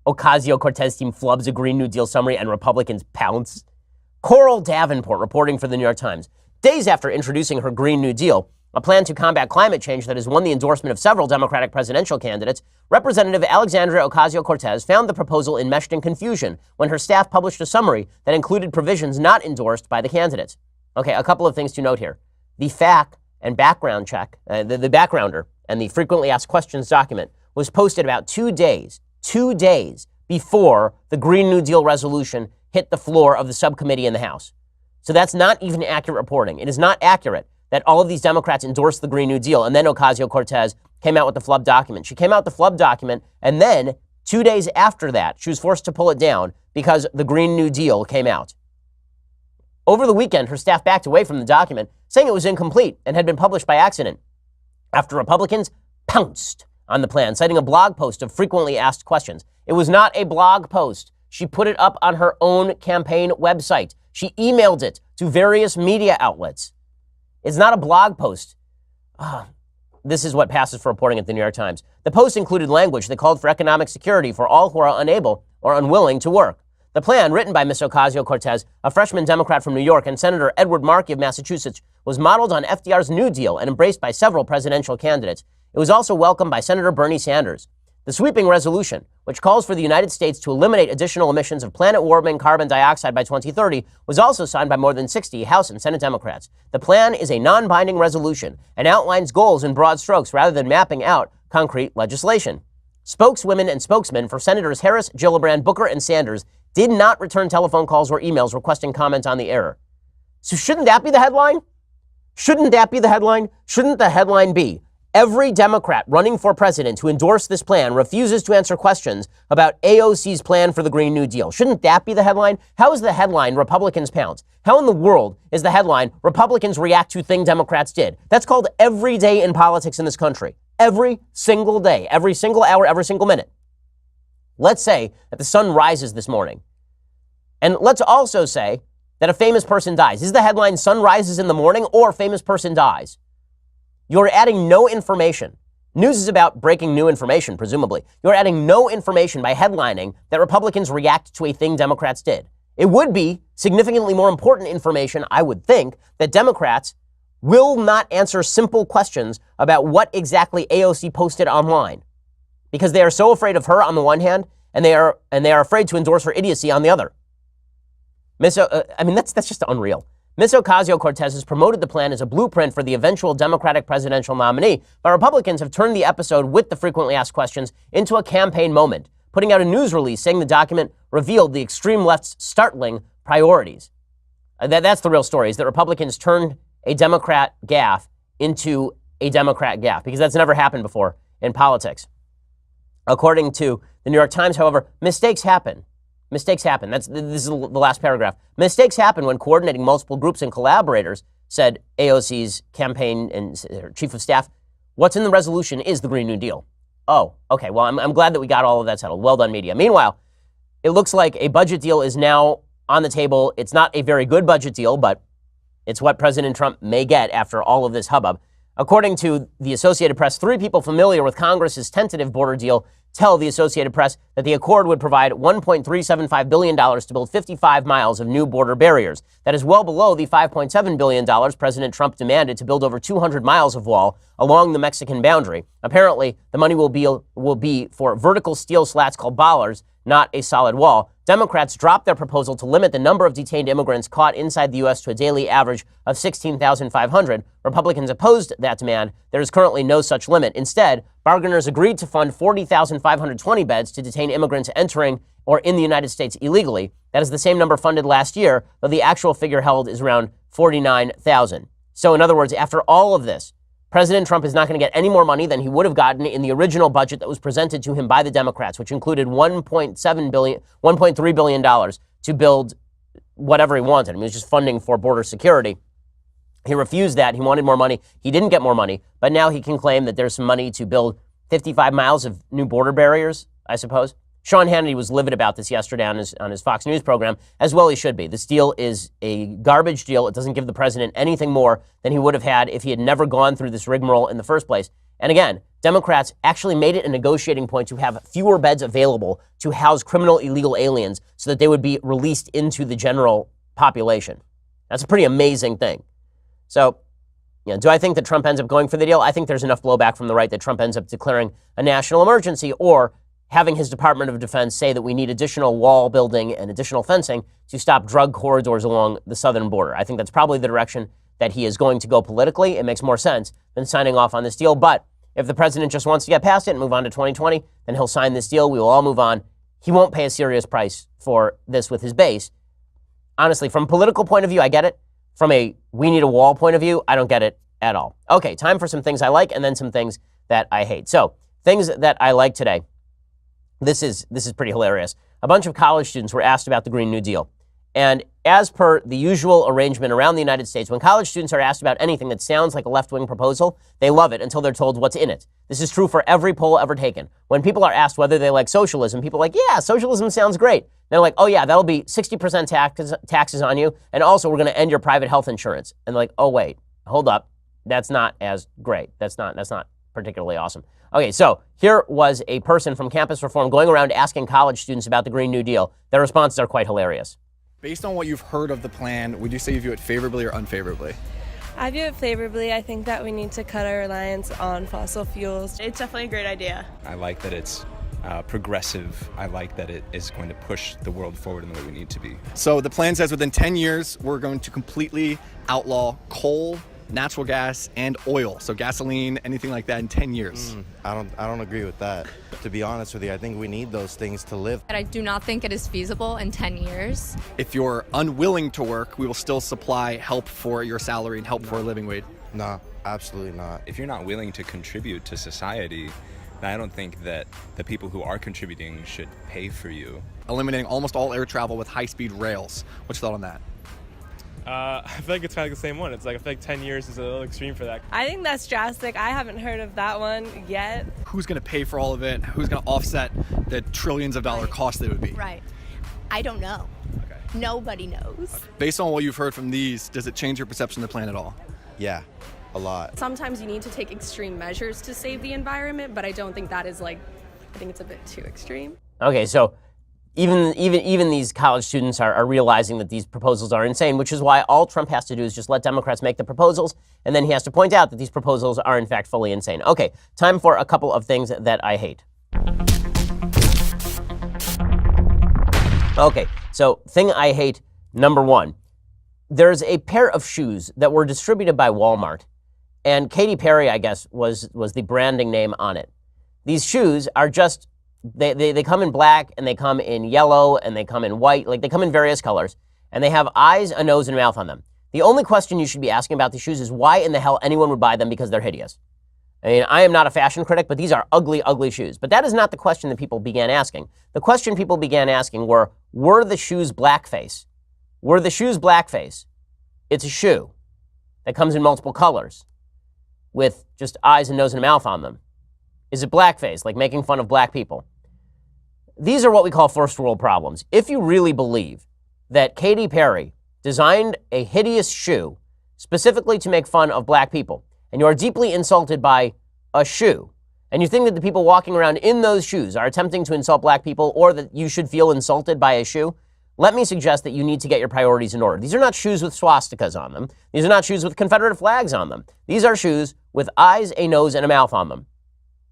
Ocasio-Cortez team flubs a Green New Deal summary and Republicans pounce. Coral Davenport reporting for the New York Times. Days after introducing her Green New Deal, a plan to combat climate change that has won the endorsement of several Democratic presidential candidates, Representative Alexandria Ocasio-Cortez found the proposal enmeshed in confusion when her staff published a summary that included provisions not endorsed by the candidates. Okay, a couple of things to note here. The FAQ and background check, the backgrounder and the frequently asked questions document was posted about 2 days before the Green New Deal resolution hit the floor of the subcommittee in the House. So that's not even accurate reporting. It is not accurate that all of these Democrats endorsed the Green New Deal and then Ocasio-Cortez came out with the flub document. She came out with the flub document, and then 2 days after that, she was forced to pull it down because the Green New Deal came out. Over the weekend, her staff backed away from the document, saying it was incomplete and had been published by accident, after Republicans pounced on the plan, citing a blog post of frequently asked questions. It was not a blog post. She put it up on her own campaign website. She emailed it to various media outlets. It's not a blog post. This is what passes for reporting at the New York Times. The post included language that called for economic security for all who are unable or unwilling to work. The plan, written by Ms. Ocasio-Cortez, a freshman Democrat from New York, and Senator Edward Markey of Massachusetts, was modeled on FDR's New Deal and embraced by several presidential candidates. It was also welcomed by Senator Bernie Sanders. The sweeping resolution, which calls for the United States to eliminate additional emissions of planet-warming carbon dioxide by 2030, was also signed by more than 60 House and Senate Democrats. The plan is a non-binding resolution and outlines goals in broad strokes rather than mapping out concrete legislation. Spokeswomen and spokesmen for Senators Harris, Gillibrand, Booker, and Sanders did not return telephone calls or emails requesting comment on the error. So shouldn't that be the headline? Shouldn't that be the headline? Shouldn't the headline be, every Democrat running for president who endorsed this plan refuses to answer questions about AOC's plan for the Green New Deal? Shouldn't that be the headline? How is the headline Republicans pounce? How in the world is the headline Republicans react to thing Democrats did? That's called every day in politics in this country. Every single day, every single hour, every single minute. Let's say that the sun rises this morning. And let's also say that a famous person dies. Is the headline sun rises in the morning or famous person dies? You're adding no information. News is about breaking new information, presumably. You're adding no information by headlining that Republicans react to a thing Democrats did. It would be significantly more important information, I would think, that Democrats will not answer simple questions about what exactly AOC posted online, because they are so afraid of her on the one hand, and they are afraid to endorse her idiocy on the other. That's just unreal. Ms. Ocasio-Cortez has promoted the plan as a blueprint for the eventual Democratic presidential nominee, but Republicans have turned the episode with the frequently asked questions into a campaign moment, putting out a news release saying the document revealed the extreme left's startling priorities. That's the real story, is that Republicans turned a Democrat gaffe into a Democrat gaffe, because that's never happened before in politics. According to the New York Times, however, mistakes happen. Mistakes happen. This is the last paragraph. Mistakes happen when coordinating multiple groups and collaborators, said AOC's campaign and chief of staff. What's in the resolution is the Green New Deal. Oh, okay. Well, I'm glad that we got all of that settled. Well done, media. Meanwhile, it looks like a budget deal is now on the table. It's not a very good budget deal, but it's what President Trump may get after all of this hubbub. According to the Associated Press, 3 people familiar with Congress's tentative border deal tell the Associated Press that the accord would provide $1.375 billion to build 55 miles of new border barriers. That is well below the $5.7 billion President Trump demanded to build over 200 miles of wall along the Mexican boundary. Apparently, the money will be for vertical steel slats called bollards, not a solid wall. Democrats dropped their proposal to limit the number of detained immigrants caught inside the U.S. to a daily average of 16,500. Republicans opposed that demand. There is currently no such limit. Instead, bargainers agreed to fund 40,520 beds to detain immigrants entering or in the United States illegally. That is the same number funded last year, though the actual figure held is around 49,000. So in other words, after all of this, President Trump is not going to get any more money than he would have gotten in the original budget that was presented to him by the Democrats, which included $1.3 billion to build whatever he wanted. I mean, it was just funding for border security. He refused that. He wanted more money. He didn't get more money, but now he can claim that there's some money to build 55 miles of new border barriers, I suppose. Sean Hannity was livid about this yesterday on his Fox News program, as well he should be. This deal is a garbage deal. It doesn't give the president anything more than he would have had if he had never gone through this rigmarole in the first place. And again, Democrats actually made it a negotiating point to have fewer beds available to house criminal illegal aliens so that they would be released into the general population. That's a pretty amazing thing. So, do I think that Trump ends up going for the deal? I think there's enough blowback from the right that Trump ends up declaring a national emergency or having his Department of Defense say that we need additional wall building and additional fencing to stop drug corridors along the southern border. I think that's probably the direction that he is going to go politically. It makes more sense than signing off on this deal. But if the president just wants to get past it and move on to 2020, then he'll sign this deal. We will all move on. He won't pay a serious price for this with his base. Honestly, from a political point of view, I get it. From a we need a wall point of view, I don't get it at all. Okay, time for some things I like and then some things that I hate. So, things that I like today. This is pretty hilarious. A bunch of college students were asked about the Green New Deal. And as per the usual arrangement around the United States, when college students are asked about anything that sounds like a left-wing proposal, they love it until they're told what's in it. This is true for every poll ever taken. When people are asked whether they like socialism, people are like, yeah, socialism sounds great. They're like, oh yeah, that'll be 60% taxes on you, and also we're going to end your private health insurance. And they're like, oh wait, hold up, that's not as great. That's not particularly awesome. Okay, so here was a person from Campus Reform going around asking college students about the Green New Deal. Their responses are quite hilarious. Based on what you've heard of the plan, would you say you view it favorably or unfavorably? I view it favorably. I think that we need to cut our reliance on fossil fuels. It's definitely a great idea. I like that it's progressive. I like that it is going to push the world forward in the way we need to be. So the plan says within 10 years, we're going to completely outlaw coal, natural gas, and oil. So gasoline, anything like that in 10 years. I don't agree with that. To be honest with you, I think we need those things to live. I do not think it is feasible in 10 years. If you're unwilling to work, we will still supply help for your salary and help for a living wage. No, absolutely not. If you're not willing to contribute to society, then I don't think that the people who are contributing should pay for you. Eliminating almost all air travel with high-speed rails. What's your thought on that? I feel like it's kind of like the same one. It's like, I feel like 10 years is a little extreme for that. I think that's drastic. I haven't heard of that one yet. Who's going to pay for all of it? Who's going to offset the trillions of dollar cost that it would be? Right. I don't know. Okay. Nobody knows. Okay. Based on what you've heard from these, does it change your perception of the plan at all? Yeah, a lot. Sometimes you need to take extreme measures to save the environment, but I don't think that is I think it's a bit too extreme. Okay, so even these college students are realizing that these proposals are insane, which is why all Trump has to do is just let Democrats make the proposals, and then he has to point out that these proposals are in fact fully insane. Okay, time for a couple of things that I hate. Okay, so thing I hate, number one, there's a pair of shoes that were distributed by Walmart, and Katy Perry, I guess, was the branding name on it. These shoes are just They come in black, and they come in yellow, and they come in white. Like, they come in various colors, and they have eyes, a nose, and a mouth on them. The only question you should be asking about these shoes is why in the hell anyone would buy them, because they're hideous. I mean, I am not a fashion critic, but these are ugly, ugly shoes. But that is not the question that people began asking. The question people began asking were the shoes blackface? Were the shoes blackface? It's a shoe that comes in multiple colors with just eyes and nose and a mouth on them. Is it blackface, like making fun of black people? These are what we call first world problems. If you really believe that Katy Perry designed a hideous shoe specifically to make fun of black people, and you are deeply insulted by a shoe, and you think that the people walking around in those shoes are attempting to insult black people, or that you should feel insulted by a shoe, let me suggest that you need to get your priorities in order. These are not shoes with swastikas on them. These are not shoes with Confederate flags on them. These are shoes with eyes, a nose, and a mouth on them.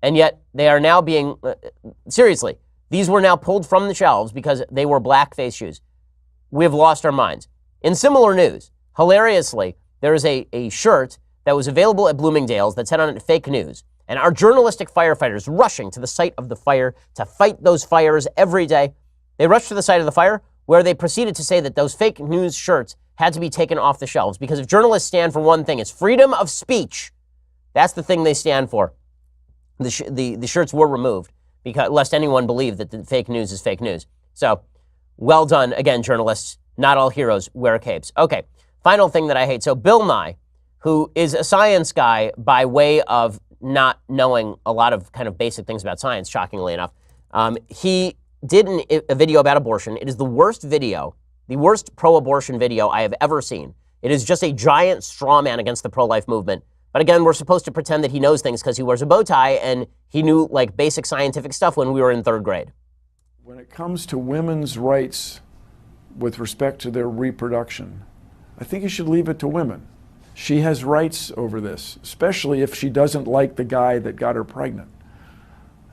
And yet they are now being, seriously, these were now pulled from the shelves because they were blackface shoes. We have lost our minds. In similar news, hilariously, there is a shirt that was available at Bloomingdale's that said on it fake news. And our journalistic firefighters rushing to the site of the fire to fight those fires every day. They rushed to the site of the fire where they proceeded to say that those fake news shirts had to be taken off the shelves because if journalists stand for one thing, it's freedom of speech. That's the thing they stand for. The shirts were removed because lest anyone believe that the fake news is fake news. So, well done again, journalists. Not all heroes wear capes. Okay, final thing that I hate. So Bill Nye, who is a science guy by way of not knowing a lot of kind of basic things about science, shockingly enough, he did a video about abortion. It is the worst video, the worst pro-abortion video I have ever seen. It is just a giant straw man against the pro-life movement. But again, we're supposed to pretend that he knows things because he wears a bow tie and he knew like basic scientific stuff when we were in 3rd grade. When it comes to women's rights with respect to their reproduction, I think you should leave it to women. She has rights over this, especially if she doesn't like the guy that got her pregnant.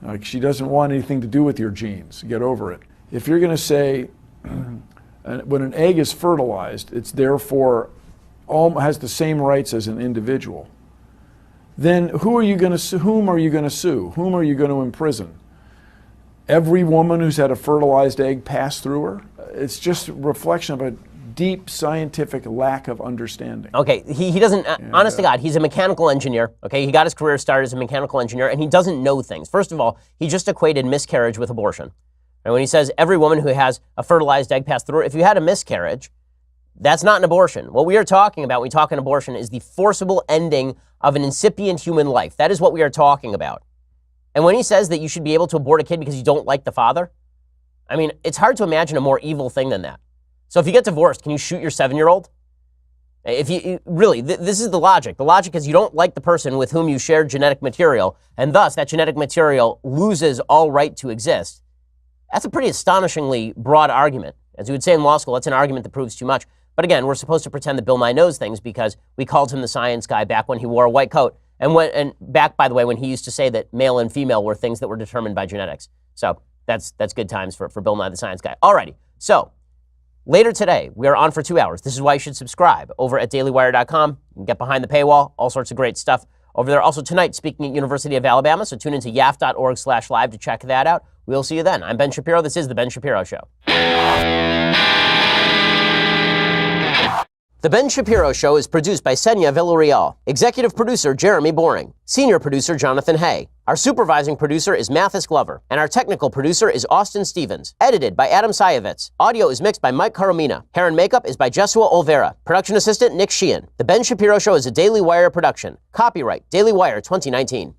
Like, she doesn't want anything to do with your genes. Get over it. If you're going to say when an egg is fertilized, it's therefore has the same rights as an individual, then whom are you going to sue? Whom are you going to imprison? Every woman who's had a fertilized egg pass through her? It's just a reflection of a deep scientific lack of understanding. Okay, he doesn't, honest to God, he's a mechanical engineer, okay? He got his career started as a mechanical engineer, and he doesn't know things. First of all, he just equated miscarriage with abortion. And when he says every woman who has a fertilized egg pass through her, if you had a miscarriage, that's not an abortion. What we are talking about when we talk an abortion is the forcible ending of an incipient human life. That is what we are talking about. And when he says that you should be able to abort a kid because you don't like the father, I mean, it's hard to imagine a more evil thing than that. So if you get divorced, can you shoot your 7-year-old? If you really, this is the logic. The logic is you don't like the person with whom you share genetic material, and thus that genetic material loses all right to exist. That's a pretty astonishingly broad argument. As you would say in law school, that's an argument that proves too much. But again, we're supposed to pretend that Bill Nye knows things because we called him the science guy back when he wore a white coat. And back, by the way, when he used to say that male and female were things that were determined by genetics. So that's good times for Bill Nye, the science guy. Alrighty, so later today, we are on for 2 hours. This is why you should subscribe over at dailywire.com. You can get behind the paywall, all sorts of great stuff over there. Also tonight, speaking at University of Alabama, so tune into yaf.org/live to check that out. We'll see you then. I'm Ben Shapiro. This is The Ben Shapiro Show. The Ben Shapiro Show is produced by Senya Villarreal, executive producer Jeremy Boring, senior producer Jonathan Hay. Our supervising producer is Mathis Glover, and our technical producer is Austin Stevens. Edited by Adam Sayevitz. Audio is mixed by Mike Caromina. Hair and makeup is by Jesua Olvera. Production assistant Nick Sheehan. The Ben Shapiro Show is a Daily Wire production. Copyright Daily Wire 2019.